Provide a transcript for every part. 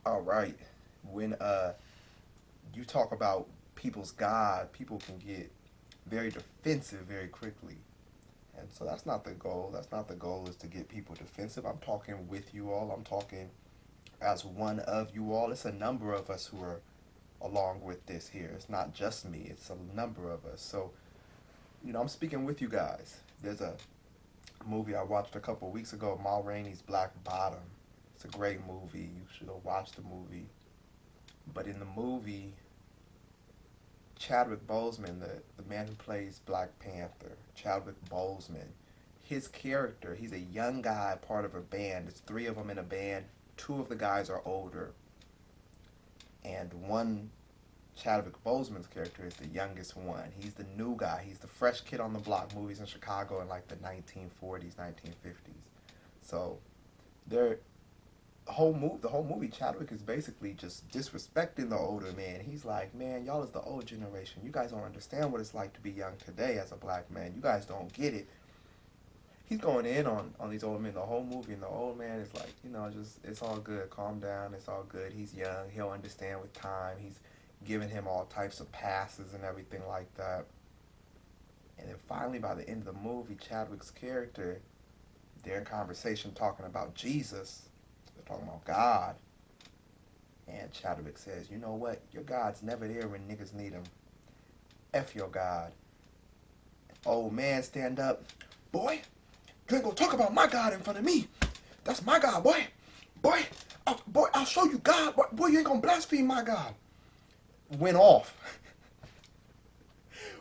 All right. When you talk about people's God, people can get very defensive very quickly. And so that's not the goal. That's not the goal is to get people defensive. I'm talking with you all. I'm talking as one of you all. It's a number of us who are along with this here. It's not just me. It's a number of us. So, I'm speaking with you guys. There's a movie I watched a couple of weeks ago, Ma Rainey's Black Bottom. It's a great movie. You should have watched the movie. But in the movie, Chadwick Boseman, the man who plays Black Panther, Chadwick Boseman, his character, he's a young guy, part of a band. There's three of them in a band. Two of the guys are older. And one, Chadwick Boseman's character, is the youngest one. He's the new guy. He's the fresh kid on the block. Movies in Chicago in like the 1940s, 1950s. So they're the whole movie, Chadwick is basically just disrespecting the older man. He's like, man, y'all is the old generation. You guys don't understand what it's like to be young today as a black man. You guys don't get it. He's going in on these older men the whole movie, and the old man is like, just it's all good. Calm down. It's all good. He's young. He'll understand with time. He's giving him all types of passes and everything like that. And then finally, by the end of the movie, Chadwick's character, they're in conversation talking about Jesus. They're talking about God. And Chadwick says, you know what? Your God's never there when niggas need him. F your God. Old man stand up. Boy, you ain't gonna talk about my God in front of me. That's my God, boy. Boy, I'll show you God. Boy, you ain't gonna blaspheme my God. Went off.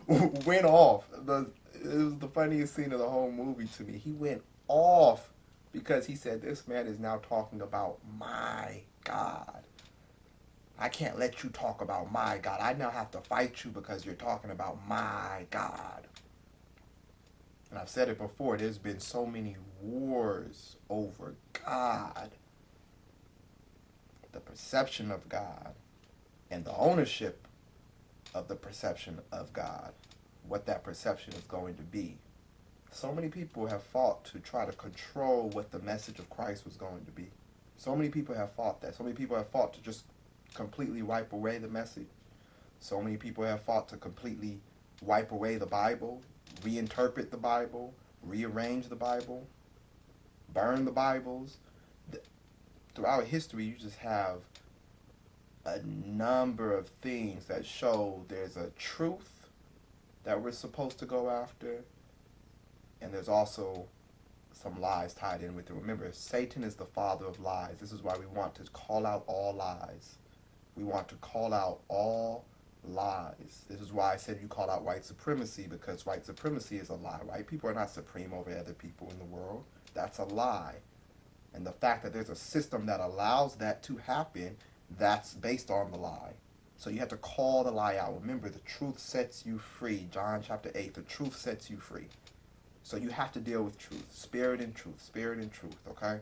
Went off. It was the funniest scene of the whole movie to me. He went off because he said, this man is now talking about my God. I can't let you talk about my God. I now have to fight you because you're talking about my God. And I've said it before, there's been so many wars over God, the perception of God, and the ownership of the perception of God, what that perception is going to be. So many people have fought to try to control what the message of Christ was going to be. So many people have fought that. So many people have fought to just completely wipe away the message. So many people have fought to completely wipe away the Bible, reinterpret the Bible, rearrange the Bible, burn the Bibles. Throughout history, you just have a number of things that show there's a truth that we're supposed to go after, and there's also some lies tied in with it. Remember, Satan is the father of lies. This is why we want to call out all lies. We want to call out all lies. This is why I said you call out white supremacy, because white supremacy is a lie. White people are not supreme over other people in the world. That's a lie. And the fact that there's a system that allows that to happen, that's based on the lie. So you have to call the lie out. Remember, the truth sets you free. John chapter 8, the truth sets you free. So you have to deal with truth, spirit and truth, okay?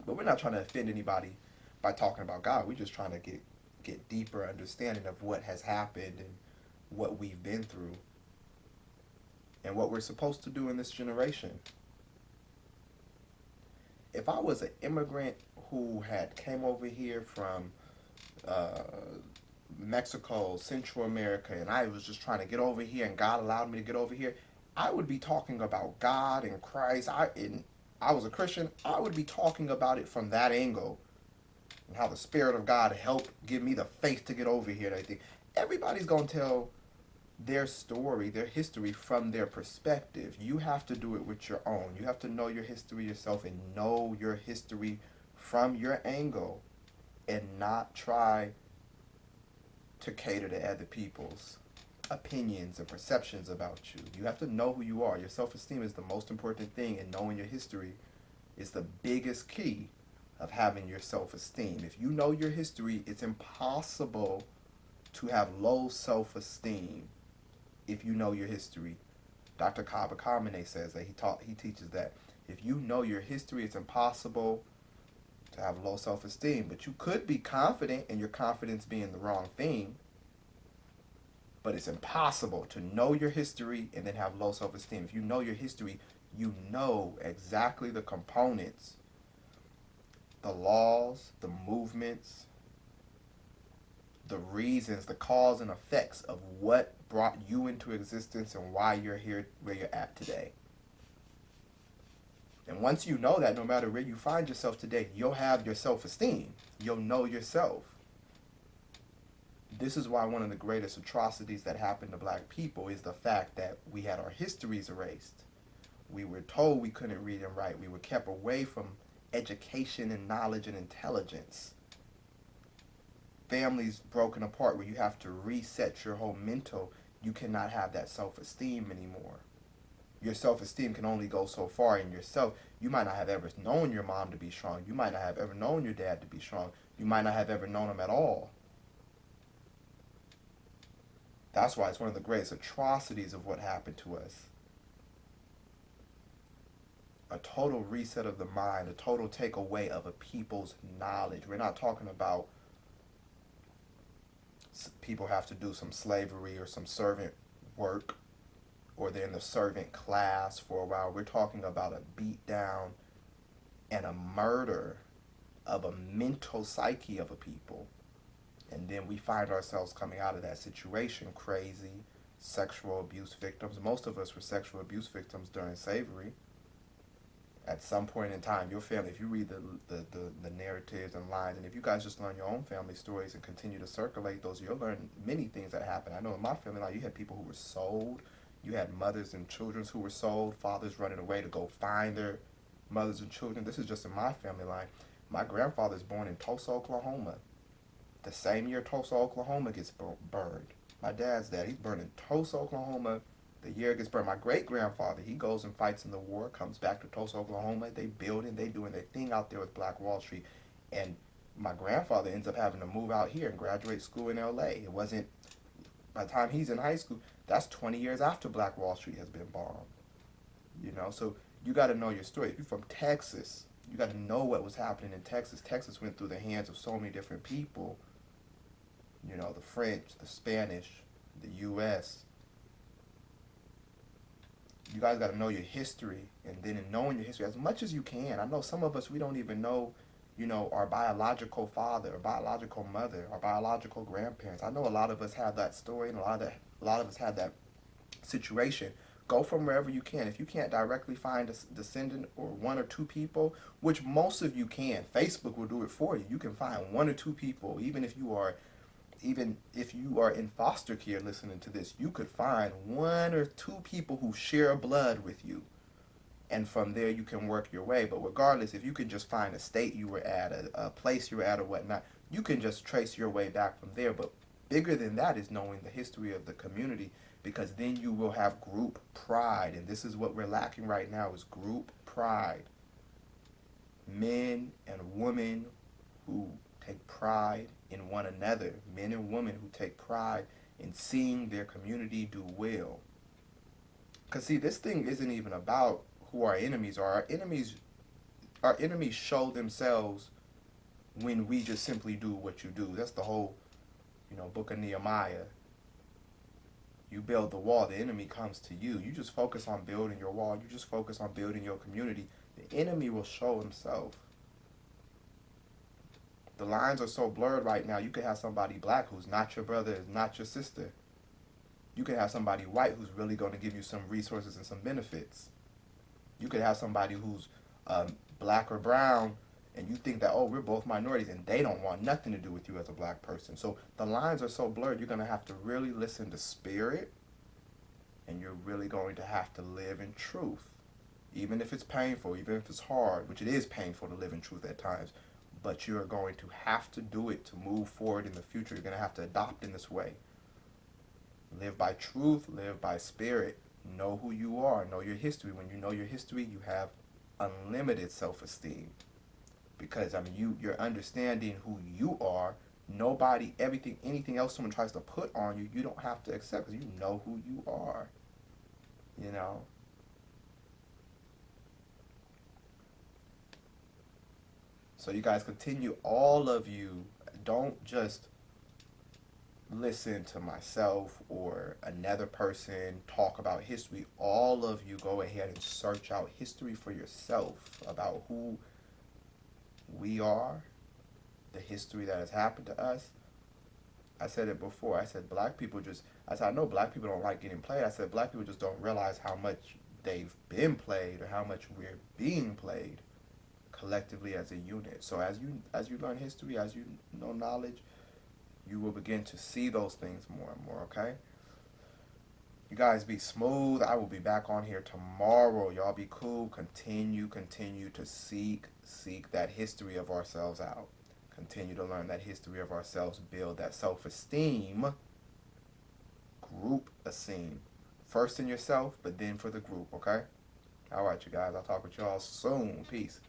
But we're not trying to offend anybody by talking about God. We're just trying to get deeper understanding of what has happened and what we've been through and what we're supposed to do in this generation. If I was an immigrant who had came over here from uh, Mexico, Central America, and I was just trying to get over here and God allowed me to get over here, I would be talking about God and Christ. I was a Christian. I would be talking about it from that angle and how the Spirit of God helped give me the faith to get over here and everything. Everybody's going to tell their story, their history from their perspective. You have to do it with your own. You have to know your history yourself and know your history from your angle and not try to cater to other people's opinions and perceptions about you. You have to know who you are. Your self-esteem is the most important thing, and knowing your history is the biggest key of having your self-esteem. If you know your history, it's impossible to have low self-esteem if you know your history. Dr. Kaba Kamene says that he teaches that if you know your history, it's impossible to have low self-esteem. But you could be confident, and your confidence being the wrong thing. But it's impossible to know your history and then have low self-esteem. If you know your history, you know exactly the components the laws, the movements, the reasons, the cause and effects of what brought you into existence and why you're here where you're at today. And once you know that, no matter where you find yourself today, you'll have your self-esteem. You'll know yourself. This is why one of the greatest atrocities that happened to black people is the fact that we had our histories erased. We were told we couldn't read and write. We were kept away from education and knowledge and intelligence. Families broken apart where you have to reset your whole mental. You cannot have that self-esteem anymore. Your self-esteem can only go so far in yourself. You might not have ever known your mom to be strong. You might not have ever known your dad to be strong. You might not have ever known him at all. That's why it's one of the greatest atrocities of what happened to us. A total reset of the mind, a total takeaway of a people's knowledge. We're not talking about people have to do some slavery or some servant work, or they're in the servant class for a while. We're talking about a beat down and a murder of a mental psyche of a people. And then we find ourselves coming out of that situation crazy, sexual abuse victims. Most of us were sexual abuse victims during slavery. At some point in time, your family, if you read the narratives and lines, and if you guys just learn your own family stories and continue to circulate those, you'll learn many things that happen. I know in my family line, you had people who were sold. You had mothers and children who were sold, fathers running away to go find their mothers and children. This is just in my family line. My grandfather's born in Tulsa, Oklahoma. The same year Tulsa, Oklahoma gets burned. My dad's dad, he's burned in Tulsa, Oklahoma. The year it gets burned. My great-grandfather, he goes and fights in the war, comes back to Tulsa, Oklahoma. They building, they doing their thing out there with Black Wall Street. And my grandfather ends up having to move out here and graduate school in L.A. It wasn't, by the time he's in high school, that's 20 years after Black Wall Street has been bombed. You know, so you got to know your story. If you're from Texas, you got to know what was happening in Texas. Texas went through the hands of so many different people. You know, the French, the Spanish, the U.S. You guys got to know your history, and then in knowing your history as much as you can. I know some of us, we don't even know, you know, our biological father, or biological mother, our biological grandparents. I know a lot of us have that story, and a lot of us have that situation. Go from wherever you can. If you can't directly find a descendant or one or two people, which most of you can, Facebook will do it for you. You can find one or two people, even if you are in foster care listening to this, you could find one or two people who share blood with you. And from there you can work your way. But regardless, if you can just find a state you were at, a place you were at or whatnot, you can just trace your way back from there. But bigger than that is knowing the history of the community, because then you will have group pride. And this is what we're lacking right now, is group pride. Men and women who take pride in one another. Men and women who take pride in seeing their community do well. Because see, this thing isn't even about who our enemies are. Our enemies show themselves when we just simply do what you do. That's the whole, you know, book of Nehemiah. You build the wall, the enemy comes to you. You just focus on building your wall. You just focus on building your community. The enemy will show himself. The lines are so blurred right now. You could have somebody black who's not your brother, is not your sister. You could have somebody white who's really going to give you some resources and some benefits. You could have somebody who's black or brown, and you think that, oh, we're both minorities, and they don't want nothing to do with you as a black person. So the lines are so blurred, you're going to have to really listen to spirit, and you're really going to have to live in truth. Even if it's painful, even if it's hard, which it is painful to live in truth at times, but you're going to have to do it to move forward in the future. You're going to have to adopt in this way. Live by truth, live by spirit. Know who you are, know your history. When you know your history, you have unlimited self-esteem. Because, I mean, you're understanding who you are. Nobody, everything, anything else someone tries to put on you, you don't have to accept, because you know who you are. You know? So you guys continue, all of you, don't just listen to myself or another person talk about history. All of you go ahead and search out history for yourself about who we are, the history that has happened to us. I said it before. I said black people just. I said I know black people don't like getting played. I said black people just don't realize how much they've been played or how much we're being played collectively as a unit. So as you learn history, as you know knowledge, you will begin to see those things more and more. Okay. You guys be smooth. I will be back on here tomorrow. Y'all be cool. Continue to seek that history of ourselves out. Continue to learn that history of ourselves, build that self-esteem, group esteem. First in yourself, but then for the group, okay? All right, you guys. I'll talk with y'all soon. Peace.